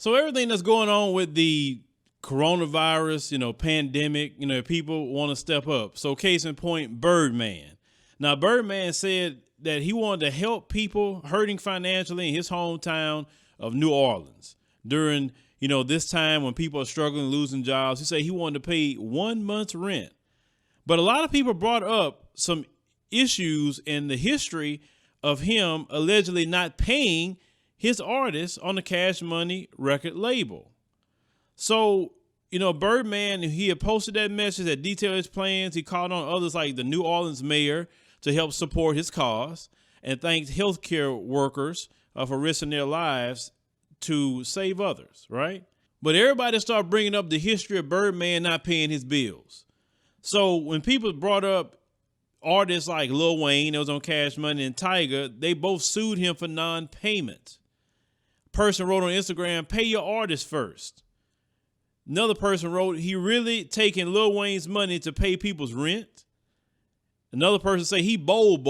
So everything that's going on with the coronavirus, pandemic, people want to step up. So case in point, Birdman. Now, Birdman said that he wanted to help people hurting financially in his hometown of New Orleans during, this time when people are struggling, losing jobs. He said he wanted to pay 1 month's rent. But a lot of people brought up some issues in the history of him allegedly not paying his artists on the Cash Money record label. So, Birdman, he had posted that message that detailed his plans. He called on others like the New Orleans mayor to help support his cause and thanked healthcare workers for risking their lives to save others, right? But everybody started bringing up the history of Birdman not paying his bills. So when people brought up artists like Lil Wayne, that was on Cash Money, and Tyga, they both sued him for non-payment. Person wrote on Instagram, pay your artist first. Another person wrote, he really taking Lil Wayne's money to pay people's rent. Another person say he bold.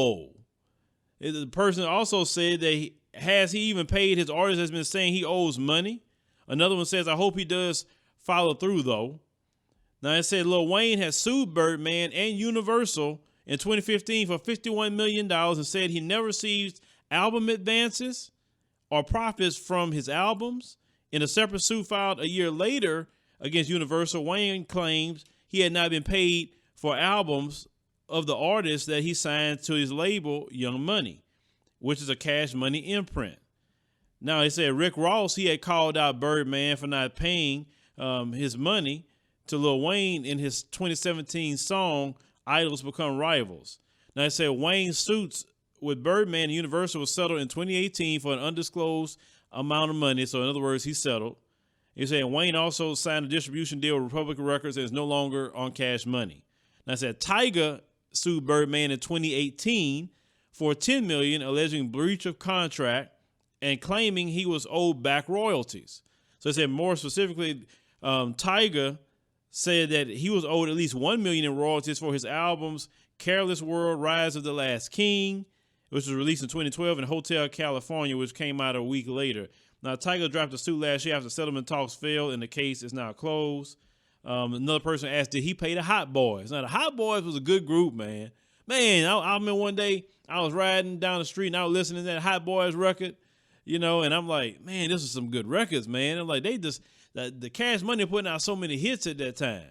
The person also said that has he even paid his artist that's been saying he owes money. Another one says, I hope he does follow through though. Now it said Lil Wayne has sued Birdman and Universal in 2015 for $51 million and said he never received album advances or profits from his albums. In a separate suit filed a year later against Universal, Wayne claims he had not been paid for albums of the artists that he signed to his label, Young Money, which is a Cash Money imprint. Now, they said Rick Ross, he had called out Birdman for not paying his money to Lil Wayne in his 2017 song, Idols Become Rivals. Now, they said Wayne's suits with Birdman and Universal was settled in 2018 for an undisclosed amount of money. So, in other words, he settled. He said Wayne also signed a distribution deal with Republican Records and is no longer on Cash Money. Now, I said Tyga sued Birdman in 2018 for $10 million, alleging breach of contract and claiming he was owed back royalties. So it said more specifically, Tyga said that he was owed at least $1 million in royalties for his albums Careless World, Rise of the Last King, which was released in 2012, and Hotel California, which came out a week later. Now, Tyga dropped a suit last year after settlement talks failed, and the case is now closed. Another person asked, did he pay the Hot Boys? Now, the Hot Boys was a good group, man. I remember one day I was riding down the street and I was listening to that Hot Boys record, and I'm like, man, this is some good records, man. I'm like, the Cash Money putting out so many hits at that time.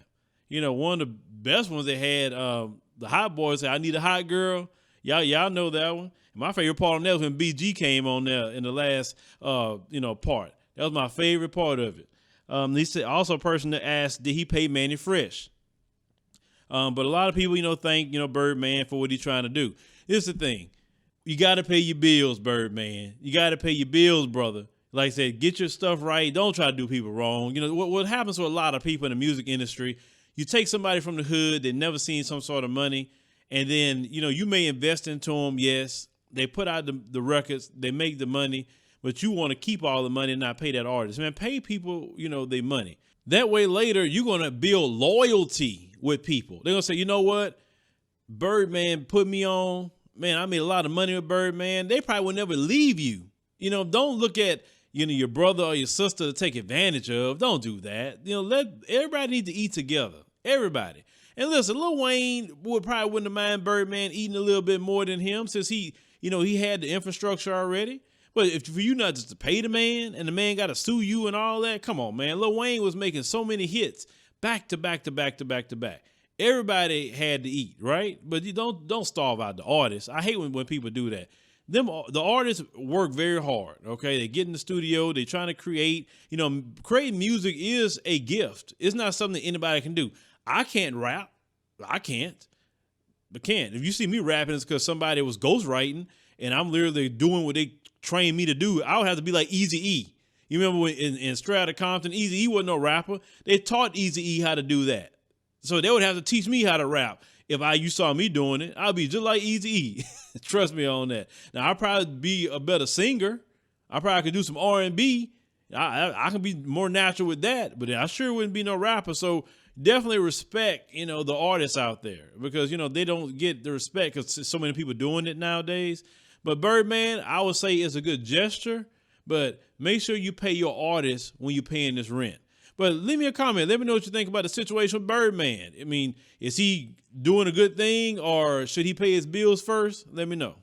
One of the best ones they had, the Hot Boys said, I Need a Hot Girl. Y'all know that one. My favorite part on that was when BG came on there in the last, part. That was my favorite part of it. He said also a person that asked, did he pay Manny Fresh? But a lot of people, thank, Birdman for what he's trying to do. Here's the thing. You got to pay your bills, Birdman. You got to pay your bills, brother. Like I said, get your stuff right. Don't try to do people wrong. What happens to a lot of people in the music industry, you take somebody from the hood, they've never seen some sort of money, and then, you may invest into them. Yes, they put out the records, they make the money, but you want to keep all the money and not pay that artist. Man, pay people, their money. That way later, you're going to build loyalty with people. They're going to say, you know what? Birdman put me on. Man, I made a lot of money with Birdman. They probably will never leave you. Don't look at, your brother or your sister to take advantage of. Don't do that. Let everybody need to eat together. Everybody. And listen, Lil Wayne probably wouldn't have mind Birdman eating a little bit more than him since he had the infrastructure already. But if for you not just to pay the man and the man got to sue you and all that, come on, man. Lil Wayne was making so many hits back to back to back to back to back. Everybody had to eat, right? But you don't starve out the artists. I hate when people do that. The artists work very hard, okay? They get in the studio, they trying to create. Creating music is a gift. It's not something that anybody can do. I can't rap. I can't. If you see me rapping, it's because somebody was ghostwriting and I'm literally doing what they trained me to do. I would have to be like Eazy-E. You remember when in Strata Compton, Eazy-E wasn't no rapper. They taught Eazy-E how to do that. So they would have to teach me how to rap. If you saw me doing it, I'd be just like Eazy-E. Trust me on that. Now, I'd probably be a better singer. I probably could do some R&B. I can be more natural with that, but I sure wouldn't be no rapper. So definitely respect, the artists out there because, they don't get the respect because so many people doing it nowadays. But Birdman, I would say is a good gesture, but make sure you pay your artists when you're paying this rent. But leave me a comment. Let me know what you think about the situation with Birdman. I mean, is he doing a good thing, or should he pay his bills first? Let me know.